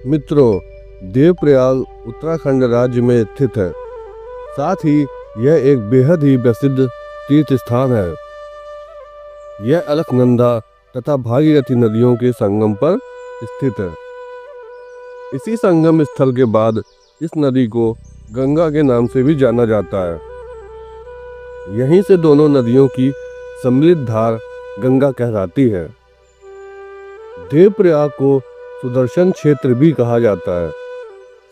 मित्रों, देवप्रयाग उत्तराखंड राज्य में स्थित है। साथ ही यह एक बेहद ही प्रसिद्ध तीर्थ स्थान है। यह अलकनंदा तथा भागीरथी नदियों के संगम पर स्थित है। इसी संगम स्थल के बाद इस नदी को गंगा के नाम से भी जाना जाता है। यहीं से दोनों नदियों की सम्मिलित धार गंगा कहलाती है। देवप्रयाग को सुदर्शन क्षेत्र भी कहा जाता है।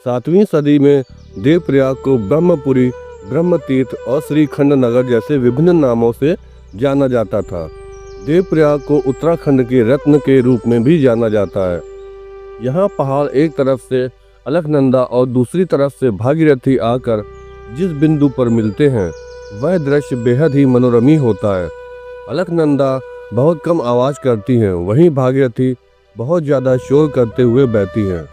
7वीं सदी में देवप्रयाग को ब्रह्मपुरी, ब्रह्मतीर्थ और श्रीखंड नगर जैसे विभिन्न नामों से जाना जाता था। देवप्रयाग को उत्तराखंड के रत्न के रूप में भी जाना जाता है। यहाँ पहाड़ एक तरफ से अलकनंदा और दूसरी तरफ से भागीरथी आकर जिस बिंदु पर मिलते हैं वह दृश्य बेहद ही मनोरमी होता है। अलकनंदा बहुत कम आवाज़ करती है, वहीं भागीरथी बहुत ज़्यादा शोर करते हुए बहती है।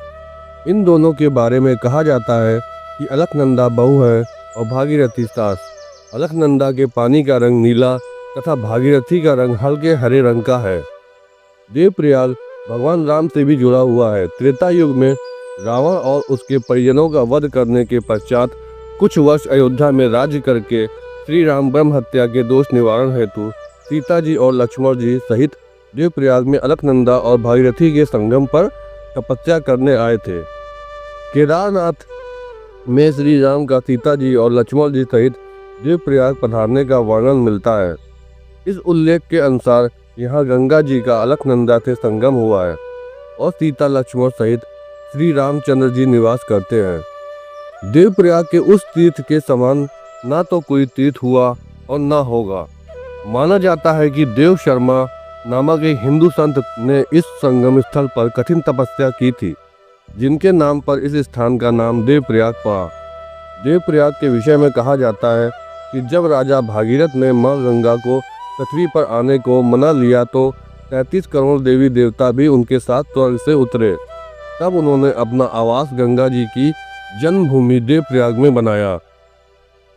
इन दोनों के बारे में कहा जाता है कि अलकनंदा बहू है और भागीरथी सास। अलकनंदा के पानी का रंग नीला तथा भागीरथी का रंग हल्के हरे रंग का है। देवप्रयाग भगवान राम से भी जुड़ा हुआ है। त्रेता युग में रावण और उसके परिजनों का वध करने के पश्चात कुछ वर्ष अयोध्या में राज्य करके श्री राम ब्रह्म हत्या के दोष निवारण हेतु सीता जी और लक्ष्मण जी सहित देवप्रयाग में अलकनंदा और भागीरथी के संगम पर तपस्या करने आए थे। केदारनाथ में श्री राम का सीता जी और लक्ष्मण जी सहित देवप्रयाग पधारने का वर्णन मिलता है। इस उल्लेख के अनुसार यहाँ गंगा जी का अलकनंदा से संगम हुआ है और सीता लक्ष्मण सहित श्री रामचंद्र जी निवास करते हैं। देवप्रयाग के उस तीर्थ के समान ना तो कोई तीर्थ हुआ और ना होगा। माना जाता है कि देव शर्मा नामक एक हिंदू संत ने इस संगम स्थल पर कठिन तपस्या की थी, जिनके नाम पर इस स्थान का नाम देवप्रयाग पड़ा। देवप्रयाग के विषय में कहा जाता है कि जब राजा भागीरथ ने मां गंगा को पृथ्वी पर आने को मना लिया तो 33 करोड़ देवी देवता भी उनके साथ स्वर्ग से उतरे। तब उन्होंने अपना आवास गंगा जी की जन्मभूमि देवप्रयाग में बनाया।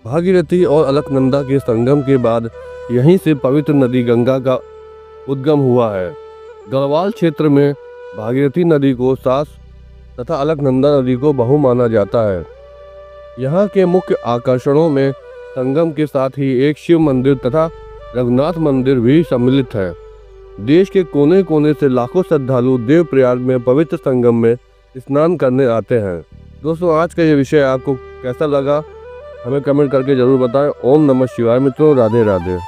भागीरथी और अलकनंदा के संगम के बाद यहीं से पवित्र नदी गंगा का उद्गम हुआ है। गढ़वाल क्षेत्र में भागीरथी नदी को सास तथा अलकनंदा नदी को बहू माना जाता है। यहाँ के मुख्य आकर्षणों में संगम के साथ ही एक शिव मंदिर तथा रघुनाथ मंदिर भी सम्मिलित है। देश के कोने कोने से लाखों श्रद्धालु देवप्रयाग में पवित्र संगम में स्नान करने आते हैं। दोस्तों, आज का ये विषय आपको कैसा लगा हमें कमेंट करके जरूर बताएं। ओम नमः शिवाय। मित्रों, राधे राधे।